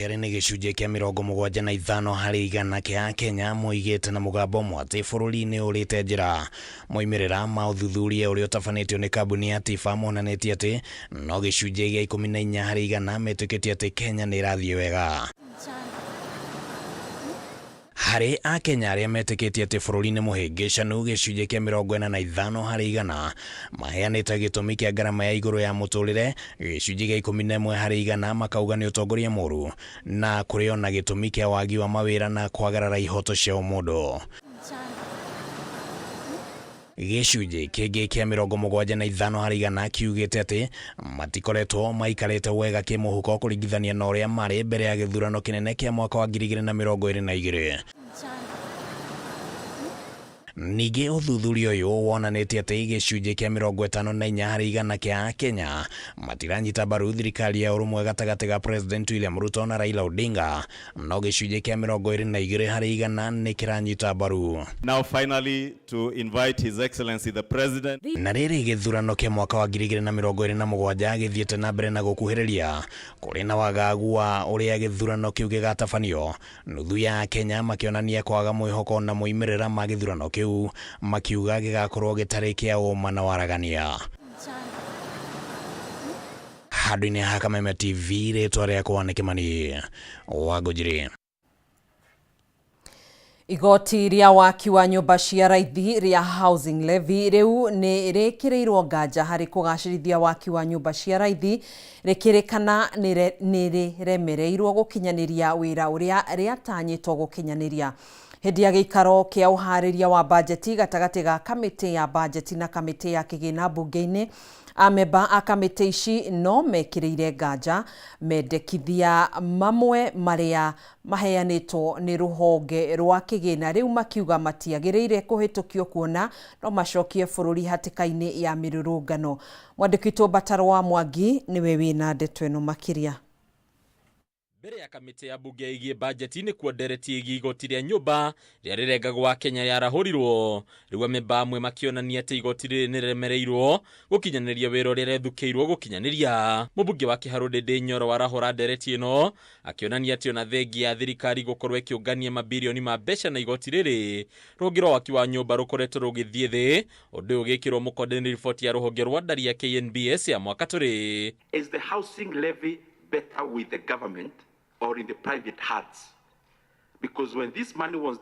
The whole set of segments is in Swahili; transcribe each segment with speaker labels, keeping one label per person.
Speaker 1: Ere nĩ gĩcunjĩ kĩa 75 harĩ igana kĩa Kenya moigĩte na mũgambo ũmwe atĩ bũrũri-inĩ ũrĩte njĩra. Moimĩrĩra ma ũthuthuria ũrĩa ũtabanĩtio nĩ kambuni ya Tifa monanĩtie atĩ no gĩcunjĩ gĩa 14 harĩ igana metĩkĩtie atĩ Kenya nĩ ĩrathiĩ wega. Harĩ Akenya arĩa metĩkĩtie atĩ bũrũri nĩ mũhĩngĩcanu, gĩcunjĩ kĩa 45 harĩ igana maheanĩte gĩtũmi kĩa ngarama ya igũrũ ya mũtũrĩre, gĩcunjĩ gĩa 11 harĩ igana makauga nĩ ũtongoria mũru, na kũrĩ ona gĩtũmi kĩa wagi wa mawĩra na kwagarara ihoto cia mũndũ. Gĩcunjĩ kĩngĩ kĩa 75 harĩ igana kiugĩte atĩ matikoretwo maikarĩte wega kĩmũhuko kũringithania na ũrĩa marĩ mbere ya gĩthurano kĩnene kĩa mwaka wa 2022. Ningĩ ũthuthuria ũyũ wonanĩtie atĩ gĩcunjĩ kĩa 54 harĩ igana kĩa Akenya matiranyita mbaru thirikari ya ũrũmwe gatagatĩ ga President William Ruto na Raila Odinga, no gĩcunjĩ kĩa 22 harĩ igana nĩ kĩranyita mbaru.
Speaker 2: Now finally to invite His Excellency the President.
Speaker 1: Na rĩrĩ gĩthurano kĩa mwaka wa 2027 gĩthiĩte na mbere na gũkuhĩrĩria, kũrĩ na wagagu wa ũrĩa gĩthurano kĩu gĩgatabanio, nuthu ya Kenya makĩonania kwaga mwĩhoko na moimĩrĩra ma gĩthurano kĩu, makiuga gĩgakorwo gĩtarĩ kĩa ũma na waragania. Handũ-inĩ ha Kameme TV, rĩtwa rĩakwa nĩ Kĩmani Wangũnjiri.
Speaker 3: Igoti rĩa waki wa nyũmba cia raithi rĩa housing levy rĩu nĩ rĩkĩrĩirwo nganja harĩ kũgacĩrithia waki wa nyũmba cia raithi, rĩkĩrĩkana nĩ rĩremereirwo gũkinyanĩria wĩra ũrĩa rĩatanyĩtwo gũkinyanĩria. Hĩndĩ ya gĩikaro kĩa ũharĩria wa bajeti gatagatĩ ga kamĩtĩ ya bajeti na kamĩtĩ ya kĩgĩna mbunge-inĩ, amemba a kamĩtĩ ici no mekĩrĩire nganja mendekithia mamwe marĩa maheanĩtwo nĩ rũhonge rwa kĩgĩna, rĩu makiuga matiagĩrĩire kũhĩtũkio kuona no macokie bũrũri hatĩka-inĩ ya mĩrũrũngano. Mwandĩki witũ Bataro wa Mwangi nĩwe wĩna ndeto ĩno makĩria.
Speaker 4: Mbere ya kamĩtĩ ya mbunge ĩgiĩ bajeti nĩ kuonderetie igoti rĩa nyũmba rĩrĩa rĩrengagwo Kenya yarahũrirwo, rĩu amemba amwe makĩonania atĩ igoti rĩrĩ nĩ rĩremereirwo gũkinyanĩria wĩra ũrĩa rĩethukĩirwo gũkinyanĩria. Mũmbunge wa Kĩharũ Ndĩndĩ Nyoro warahũra ndereti ĩno akĩonania atĩ ona thengia ya thirikari gũkorwo ĩkĩũngania mabilioni ma mbeca na igoti rĩrĩ, rũhonge rwa waki wa nyũmba rũkoretwo rũgĩthiĩ thĩ, ũndũ ũyũ ũgĩkĩrwo mũkonde nĩ riboti ya rũhonge rwa ndari ya KNBS ya mwaka tũrĩ.
Speaker 5: Is the housing levy better with the government or in the private hands? Because when this money was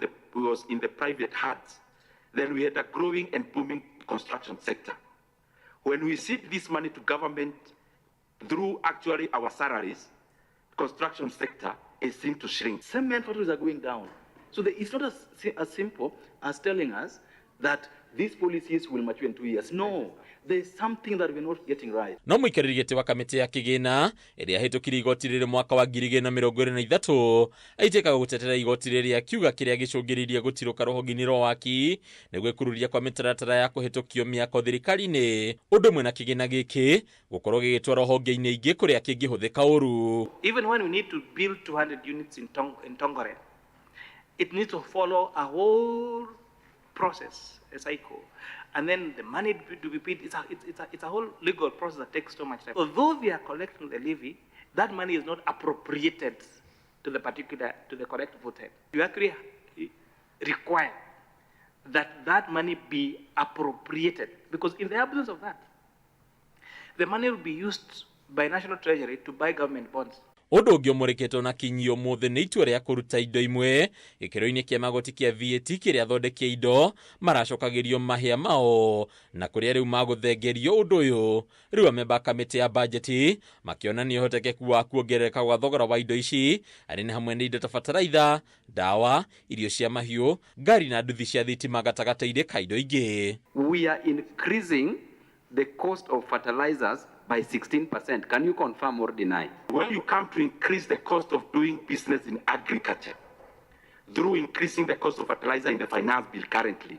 Speaker 5: in the private hands, then we had a growing and booming construction sector. When we cede this money to government through actually our salaries, construction sector is seen to shrink.
Speaker 6: Some manufacturers are going down. So it's not as simple as telling us that these policies will mature in 2 years. No, there's something that we're not getting right.
Speaker 4: No mũikarĩri gĩtĩ wa kamĩtĩ ya kĩgĩna ĩrĩa hĩtũkire igoti rĩrĩ mwaka wa 2023 aitĩkaga gũtetera igoti rĩrĩ akiuga kĩrĩa gĩcũngĩrĩirie gũtirũka rũhonge-inĩ rwa waki nĩ gwĩkururia kwa mĩtaratara ya kũhĩtũkio mĩako thirikari-inĩ, ũndũ ũmwe na kĩgĩna gĩkĩ gũkorwo gĩgĩtwara rũhonge-inĩ ingĩ kũrĩa kĩngĩhũthĩka ũru.
Speaker 6: Even when we need to build 200 units in Tongore, it needs to follow a whole process, a cycle. And then the money to be paid, it's a whole legal process that takes so much time. Although we are collecting the levy, that money is not appropriated to the correct voter. You actually require that money be appropriated, because in the absence of that, the money will be used by National Treasury to buy government bonds.
Speaker 4: Ũndũ ũngĩ ũmũrĩkĩtwo na kinyi ũmũthĩ nĩ itua rĩa kũruta indo imwe gĩkĩro-inĩ kĩa magoti kĩa VAT kĩrĩa athondekia indo maracokagĩrio mahĩa mao, na kũrĩa rĩu magũthengerio ũndũ ũyũ, rĩu amemba kamĩtĩ ya bajeti makĩonania ũhotekeku wa kuongerereka gwa thogora wa indo ici, arĩ nĩ hamwe nĩ indo ta bataraitha, ndawa, irio cia mahiũ, ngari na nduthi cia thitima gatagatĩ-inĩ ka indo ingĩ.
Speaker 6: We are increasing the cost of fertilizers by 16%. Can you confirm or deny?
Speaker 5: When you come to increase the cost of doing business in agriculture through increasing the cost of fertilizer in the finance bill currently,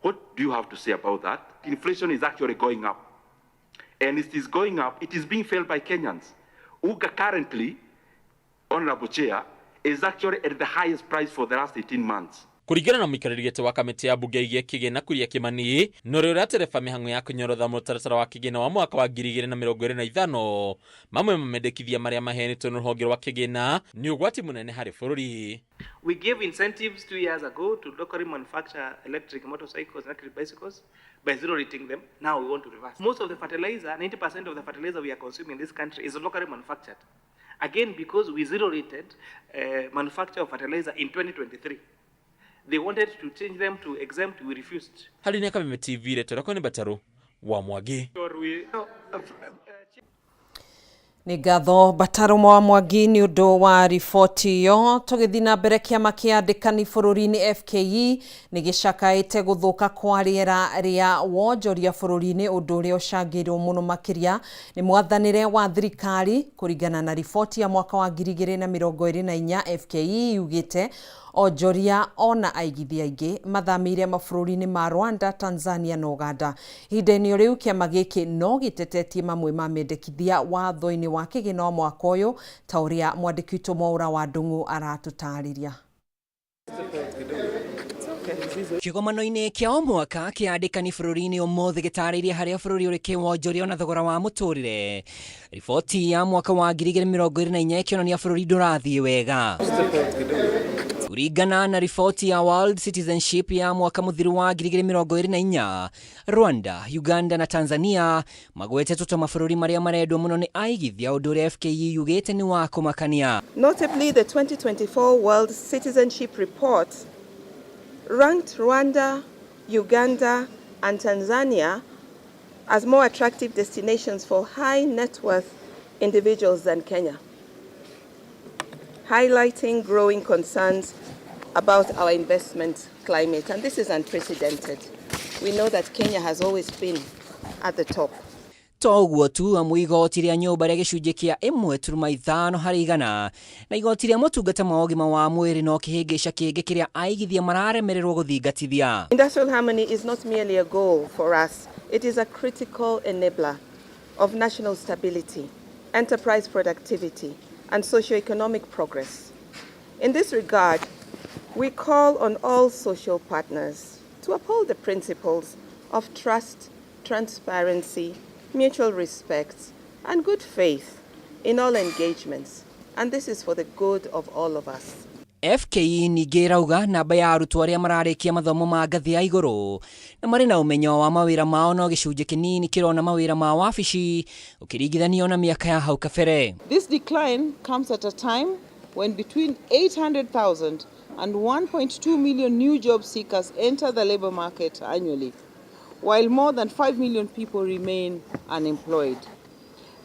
Speaker 5: what do you have to say about that? Inflation is actually going up. And it is going up, it is being felt by Kenyans. Uga currently, Honorable Chair, is actually at the highest price for the last 18 months.
Speaker 4: Kuringana na mikarĩrĩgĩte wa kamĩtĩ ya mbunge igie kĩgĩna Kuria Kimani, nore ũratereba mĩhang'o ya kũnyorotha mũtaratara wa kĩgĩna wa mwaka wa 2025, mamwe mamendekithia marĩa maheanĩtwo nĩ rũhonge rwa kĩgĩna nĩ ũgwati mũnene harĩ bũrũri.
Speaker 6: We gave incentives 2 years ago to locally manufacture electric motorcycles and electric bicycles by zero rating them. Now we want to reverse. Most of the fertilizer, 90% of the fertilizer we are consuming in this country is locally manufactured. Again, because we zero rated manufacture of fertilizer in 2023. They wanted to change them to exempt, we refused.
Speaker 4: Hali ni Kameme TV retorako ni Bataru wa Mwangi.
Speaker 3: Nĩ ngatho Bataru wa Mwangi nĩ ũndũ wa riboti ĩyo. Tũgĩthiĩ na mbere, kĩama kĩa andĩkani bũrũri-inĩ FKE nĩ gĩcakaĩte gũthũka kwa rĩera rĩa wonjoria bũrũri-inĩ, ũndũ ũrĩa ũcangĩirwo mũno makĩria nĩ mwathanĩre wa thirikari. Kũringana na riboti ya mwaka wa 2024, FKE yugĩte onjoria ona aigithia aingĩ mathamĩire mabũrũri-inĩ ma Rwanda, Tanzania na Uganda. Ihinda-inĩ rĩu kĩama gĩkĩ no gĩtetetie mamwe ma mendekithia watho-inĩ wa kĩgĩna wa mwaka ũyũ, ta ũrĩa mwandĩki witũ Mwaura wa Ndung'u aratũtarĩria.
Speaker 7: Kĩgomano-inĩ kĩa o mwaka kĩa andĩkani bũrũri-inĩ ũmũthĩ gĩtarĩirie harĩa bũrũri ũrĩ kĩwonjoria na thogora wa mũtũrĩre. Riboti ya mwaka wa 2024 ĩkĩonania bũrũri ndũrathiĩ wega. Kuringana na riboti ya World Citizenship ya mwaka mũthiru wa 2024, Rwanda, Uganda na Tanzania magwetetwo mabũrũri marĩa marendwo mũno nĩ aigithia, ũndũ ũrĩa FKE yugĩte nĩ wa kũmakania.
Speaker 8: Notably, the 2024 World Citizenship Report ranked Rwanda, Uganda and Tanzania as more attractive destinations for high net worth individuals than Kenya, highlighting growing concerns about our investment climate. And this is unprecedented. We know that Kenya has always been at the top.
Speaker 7: Toguo tu amu igoti rĩa nyũmba rĩa gĩcunjĩ kĩa 1.5 harĩ igana na igoti rĩa motungata ma ũgima wa mwĩrĩ no kĩhĩngĩca kĩngĩ kĩrĩa aigithia mararemererwo gũthingatithia.
Speaker 8: Industrial harmony is not merely a goal for us. It is a critical enabler of national stability, enterprise productivity, and socio-economic progress. In this regard, we call on all social partners to uphold the principles of trust, transparency, mutual respect, and good faith in all engagements. And this is for the good of all of us.
Speaker 7: FKE ningĩ rauga namba ya arutwo arĩa mararĩkia mathomo ma ngathĩ ya igũrũ na marĩ na ũmenyo wa mawĩra mao no gĩcunjĩ kĩnini kĩrona mawĩra ma wabici ũkĩringithanio na mĩaka ya hau kabere.
Speaker 9: This decline comes at a time when between 800,000 and 1.2 million new job seekers enter the labor market annually, while more than 5 million people remain unemployed.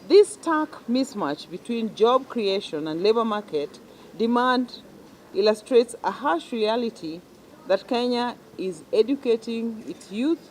Speaker 9: This stark mismatch between job creation and labor market demand illustrates a harsh reality that Kenya is educating its youth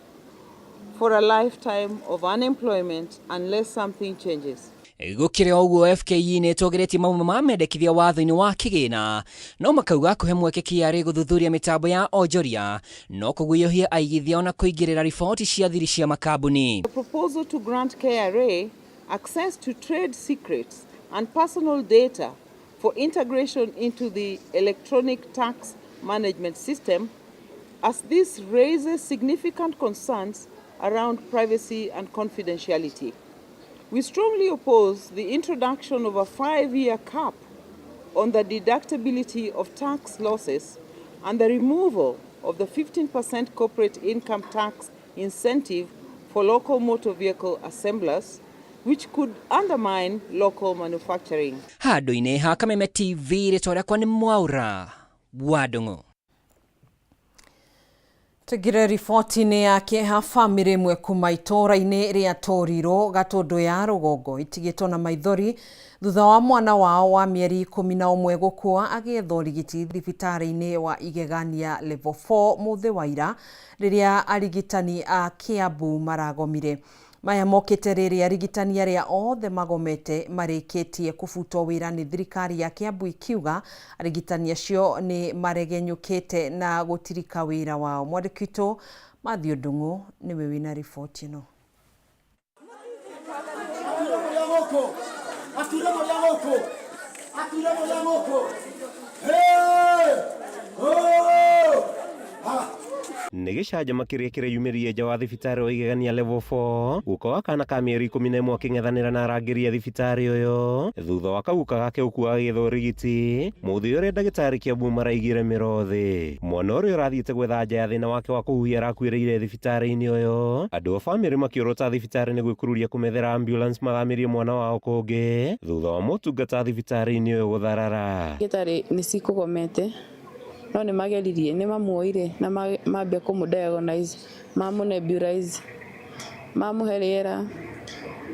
Speaker 9: for a lifetime of unemployment unless something changes.
Speaker 7: Gũkĩrĩ ũguo, FKE nĩ ĩtũgĩrĩtie mamwe ma mendekithia watho-inĩ wa kĩgĩna no makauga kũhe mweke kĩarĩ gũthuthuria mĩtambo ya onjoria no kũguoyohia aigithia ona kũingĩrĩra riboti cia thiri cia makambuni.
Speaker 9: The proposal to grant KRA access to trade secrets and personal data for integration into the electronic tax management system, as this raises significant concerns around privacy and confidentiality. We strongly oppose the introduction of a 5-year cap on the deductibility of tax losses and the removal of the 15% corporate income tax incentive for local motor vehicle assemblers, which could undermine local manufacturing.
Speaker 7: Handũ-inĩ ha Kameme TV rĩtwa rĩakwa nĩ Mwaura wa Ndung'u.
Speaker 3: Tũgire riboti-inĩ yake ha bamĩrĩ ĩmwe kuma itũũra-inĩ rĩa Toriro Gatũndũ ya rũgongo itigĩtwo na maithori thutha wa mwana wao wa mĩeri 11 gũkua agĩethwo ũrigiti thibitarĩ-inĩ wa igegania level 4 mũthĩ wa ira rĩrĩa arigitani a Kiambu maragomire. Maya mokĩte rĩrĩa arigitani arĩa othe magomete marĩkĩtie kũbutwo wĩra nĩ thirikari ya Kiambu ikiuga arigitani acio nĩ maregenyũkĩte na gũtirika wĩra wao. Mwandĩki witũ Matthew Ndung'u nĩwe wĩna riboti ĩno.
Speaker 10: nigicanjama kiria kireyumirie nja wa thibitari wa igegania level 4 guka wa kana ka mieri 11 aking'ethanira na arangĩri a thibitari uyu thutha wa kaguka gake gũkua gagĩetha ũrigiti mũthĩ ũrĩa ndagĩtarĩ Kiambu maraigire mĩrothi mwana ũrĩa ũrathiĩte gwetha nja ya thĩna wake wa kũhuhia arakuĩrĩire thibitari-inĩ ũyũ andũ a bamĩrĩ makĩũrũta thibitari nĩguo ĩkururia kũmethera ambulance mathamirie mwana wao kũngĩ thutha wa motungata thibitari-inĩ ũyũ gũtharara
Speaker 11: gĩtarĩ nĩ cikũgomete no nĩ mageririe nĩ mamuoire na mambia kũmũdiagonise mamũnebulize mamũhe rĩera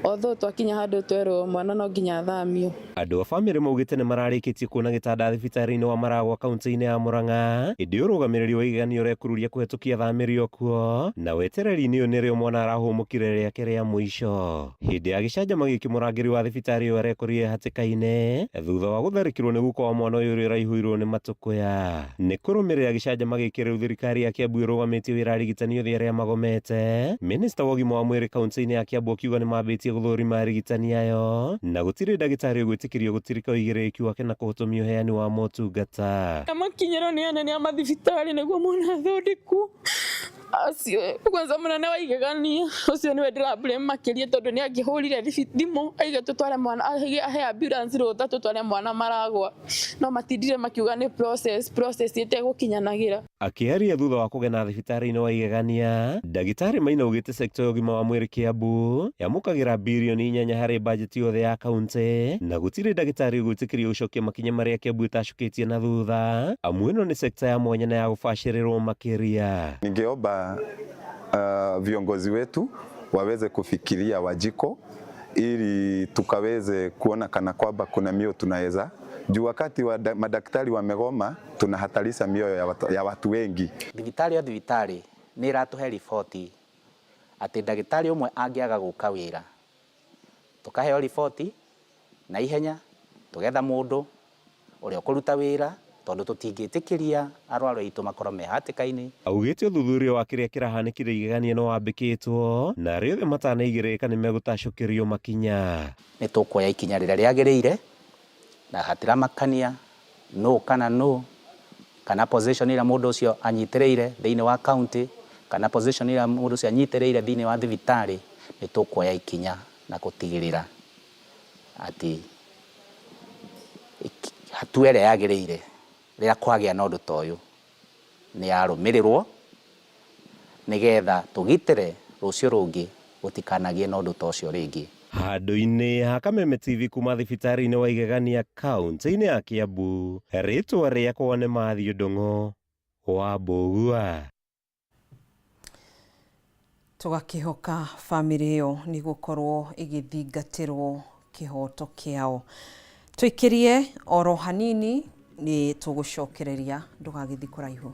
Speaker 11: although twakinya handũ twerwo mwana no nginya athamio.
Speaker 10: Andũ a bamĩrĩ maugĩte nĩ mararĩkĩtie kuona gĩtanda thibitari-inĩ wa Maragwa kaunti-inĩ ya Murang'a ĩndĩ ũrũgamĩrĩri wa igegania ũrekururia kũhetũkia thamĩrio kuo na wetereri-inĩ ũyũ nĩrĩo mwana arahũmũkire rĩake rĩa mũico hĩndĩ ya gĩcanjama gĩkĩ mũrangĩri wa thibitari ũyũ arekorire hatĩka-inĩ thutha wa gũtharĩkĩrwo nĩ guka wa mwana ũyũ ũrĩa ũraihũirwo nĩ matũkũya nĩ kũrũmĩrĩra gĩcanjama gĩkĩ rĩu thirikari ya Kiambu ĩrũgamĩtie wĩra arigitani othe arĩa magomete minista wa ũgima wa mwĩrĩ kaunti-inĩ ya Kiambu akiuga nĩ mambĩtie gũthũrima arigitani ayo na gũtirĩ ndagĩtarĩ ũgwĩtĩkĩrio gũtirika ũigĩrĩrĩki wake na kũhotomia ũheani wa motungata
Speaker 11: amakinyĩrwo nĩ anene a mathibitarĩ nĩguo mwana athondekwo acio kwanza mũnene wa igegania ũcio nĩwe ndĩrablame makĩria tondũ nĩ angĩhũrire thimũ aige tũtware mwana ahe ambulance rũtha tũtware mwana Maragwa no matindire makiuga nĩ process ĩtegũkinyanagĩra.
Speaker 10: Akĩaria thutha wa kũgena thibitarĩ-inĩ wa igegania ndagĩtarĩ Maina augĩte sekta ya ũgima wa mwĩrĩ Kiambu yamũkagĩra birioni 8 harĩ bajeti yothe ya kaunti na gũtirĩ ndagĩtarĩ ũgwĩtĩkĩrio gũcokia makinya marĩa Kiambu ĩtacukĩtie na thutha amu ĩno nĩ sekta ya mwanya na ya gũbacĩrĩrwo makĩria.
Speaker 12: Ningeomba viongozi wetu waweze kufikiria Wajiko ili tukaweze kuona kana kwamba kuna mioyo tunaweza juu wakati wa madaktari wamegoma tunahatarisha mioyo ya watu wengi.
Speaker 13: Thibitari nĩ ĩratũhe riboti atĩ ndagĩtarĩ ũmwe angĩaga gũka wĩra tũkaheo riboti na ihenya tũgetha mũndũ ũrĩa ũkũruta wĩra tondũ tũtingĩtĩkĩria arwaru aitũ makorwo me hatĩka-inĩ.
Speaker 10: Augĩte ũthuthuria wa kĩrĩa kĩrahanĩkire igegania no wambĩkĩtwo na arĩa othe matanaigĩrĩrĩka nĩ megũtacũkĩrio makinya.
Speaker 13: Nĩ tũkuoya ikinya rĩrĩa rĩagĩrĩire na hatiramakania kana position ĩrĩa mũndũ ũcio anyitĩrĩire thĩinĩ wa county kana position ĩrĩa mũndũ ũcio anyitĩrĩire thĩinĩ wa thibitarĩ nĩ tũkuoya ikinya na gũtigĩrĩra atĩ hatua ĩrĩa yagĩrĩire rĩrĩa kwagĩa na ũndũ ta ũyũ nĩ yarũmĩrĩrwo nĩgetha tũgitĩre rũciũ rũngĩ gũtikanagĩe na ũndũ ta ũcio rĩngĩ.
Speaker 10: Handũ-inĩ ha Kameme TV kuma thibitarĩ-inĩ wa igegania kaunti-inĩ ya Kiambu rĩtwa rĩakwa nĩ Mathiũ Ndung'u wa Mbũgua.
Speaker 3: Tũgakĩhoka bamĩrĩ ĩyo nĩ gũkorwo ĩgĩthingatĩrwo kĩhoto kĩao. Twĩkĩrie oro hanini nĩ tũgũcokereria ndũgagĩthiĩ kũraihu.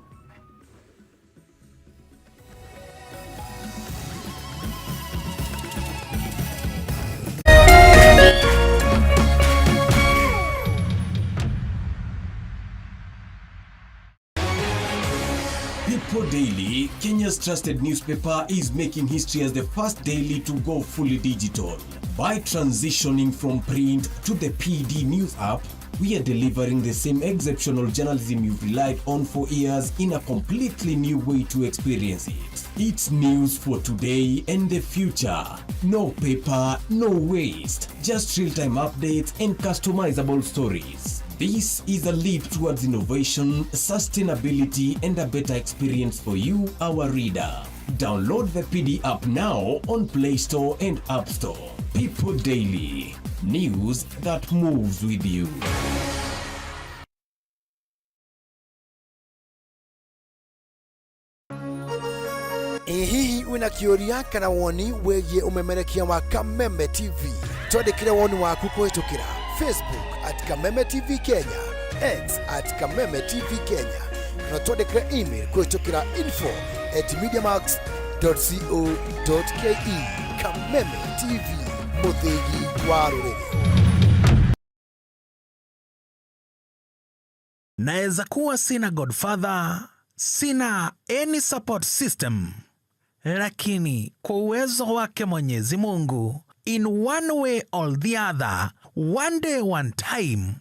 Speaker 14: People Daily, Kenya's trusted newspaper, is making history as the first daily to go fully digital. By transitioning from print to the PD News app, we are delivering the same exceptional journalism you've relied on for years in a completely new way to experience it. It's news for today and the future. No paper, no waste. Just real-time updates and customizable stories. This is a leap towards innovation, sustainability, and a better experience for you, our reader. Download the PD app now on Play Store and App Store. People Daily. News that moves with you.
Speaker 15: Hihi wina kĩũria kana woni wĩgiĩ ũmemerekia wa Kameme TV? Twandĩkĩre woni waku kũhĩtũkĩra Facebook @Kameme TV Kenya, X @Kameme TV Kenya, na twandĩkĩre email kũhĩtũkĩra info@mediamax.co.ke. Kameme TV, mũthĩgi wa rũrĩrĩ.
Speaker 16: Naweza kuwa sina godfather, sina any support system, lakini kwa uwezo wake Mwenyezi Mungu, in one way or the other, one day, one time,